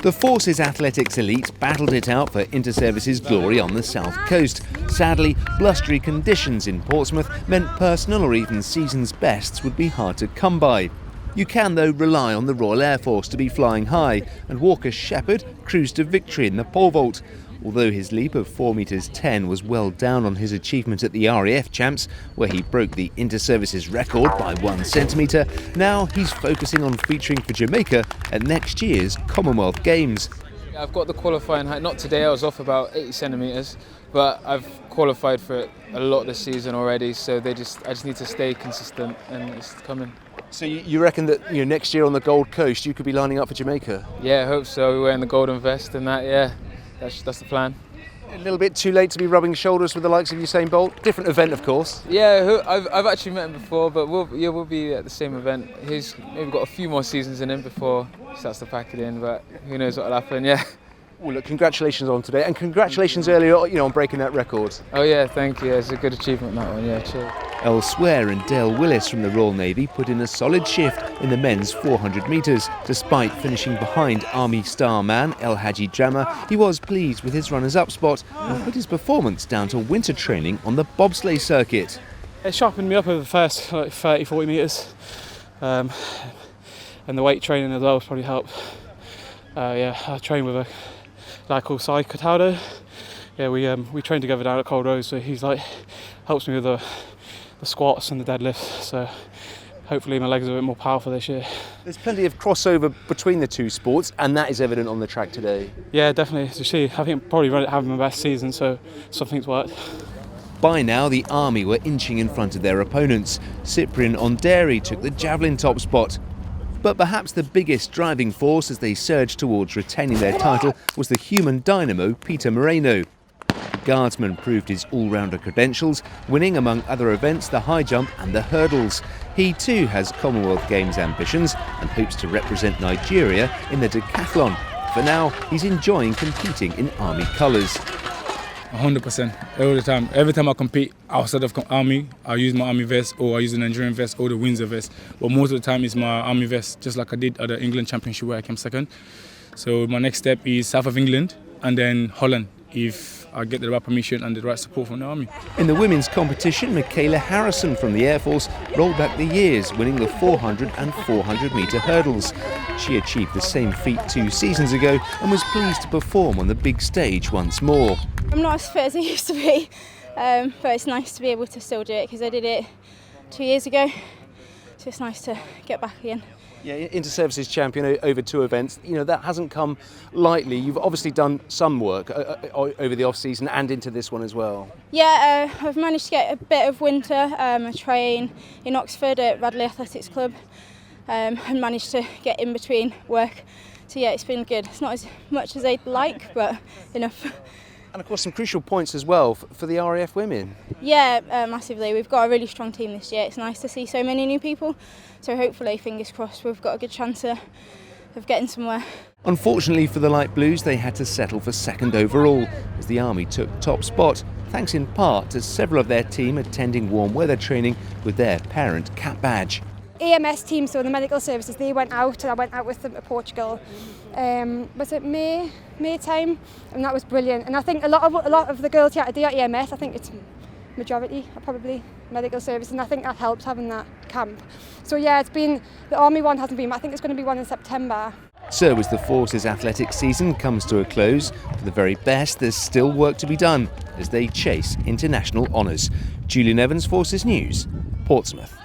The Forces Athletics elite battled it out for inter-services glory on the south coast. Sadly, blustery conditions in Portsmouth meant personal or even season's bests would be hard to come by. You can, though, rely on the Royal Air Force to be flying high, and Walker Shepherd cruised to victory in the pole vault. Although his leap of 4 metres 10 was well down on his achievement at the RAF Champs, where he broke the inter-services record by 1 centimetre, now he's focusing on featuring for Jamaica at next year's Commonwealth Games. I've got the qualifying height, not today, I was off about 80 centimetres, but I've qualified for it a lot this season already, so I just need to stay consistent and it's coming. So you reckon that next year on the Gold Coast you could be lining up for Jamaica? Yeah, I hope so. We're wearing the golden vest and that, yeah, that's the plan. A little bit too late to be rubbing shoulders with the likes of Usain Bolt. Different event, of course. Yeah, I've actually met him before, but we'll be at the same event. He's maybe got a few more seasons in him before he starts to pack it in, but who knows what'll happen, yeah. Well, look, congratulations on today, and congratulations earlier, on breaking that record. Oh yeah, thank you. It's a good achievement, that one. Yeah, cheers. Elsewhere, and Willis from the Royal Navy put in a solid shift in the men's 400 metres. Despite finishing behind Army star man El Hadji Drama, he was pleased with his runners-up spot and put his performance down to winter training on the bobsleigh circuit. It sharpened me up over the first 30-40 metres, and the weight training as well has probably helped. I train with a lad called Sai Cataldo. Yeah, we train together down at Cold Rose, so he's helps me with the squats and the deadlifts. So hopefully my legs are a bit more powerful this year. There's plenty of crossover between the two sports, and that is evident on the track today. Yeah, definitely. As you see, I think probably having my best season, so something's worked. By now, the Army were inching in front of their opponents. Cyprian Onderi took the javelin top spot. But perhaps the biggest driving force as they surged towards retaining their title was the human dynamo Peter Moreno. The Guardsman proved his all-rounder credentials, winning among other events the high jump and the hurdles. He too has Commonwealth Games ambitions and hopes to represent Nigeria in the decathlon. For now, he's enjoying competing in Army colours. 100%, all the time. Every time I compete outside of Army, I use my Army vest or I use the Nigerian vest or the Windsor vest. But most of the time it's my Army vest, just like I did at the England Championship where I came second. So my next step is south of England and then Holland, if I get the right permission and the right support from the Army. In the women's competition, Michaela Harrison from the Air Force rolled back the years, winning the 400 and 400 metre hurdles. She achieved the same feat 2 seasons ago and was pleased to perform on the big stage once more. I'm not as fit as I used to be, but it's nice to be able to still do it because I did it 2 years ago, so it's nice to get back again. Yeah, inter-services champion over 2 events, that hasn't come lightly. You've obviously done some work over the off-season and into this one as well. Yeah, I've managed to get a bit of winter. I train in Oxford at Radley Athletics Club and managed to get in between work. So yeah, it's been good. It's not as much as I'd like, but enough. And of course some crucial points as well for the RAF women. Yeah, massively. We've got a really strong team this year. It's nice to see so many new people. So hopefully, fingers crossed, we've got a good chance of getting somewhere. Unfortunately for the Light Blues, they had to settle for 2nd overall as the Army took top spot, thanks in part to several of their team attending warm weather training with their parent cap badge. EMS team, so the medical services, they went out and I went out with them to Portugal. Was it May time? And that was brilliant. And I think a lot of the girls here today are EMS. I think it's majority are probably medical service, and I think that helps having that camp. So yeah, it's been, the Army one hasn't been, but I think it's going to be one in September. So as the Forces athletics season comes to a close, for the very best there's still work to be done as they chase international honours. Julian Evans, Forces News, Portsmouth.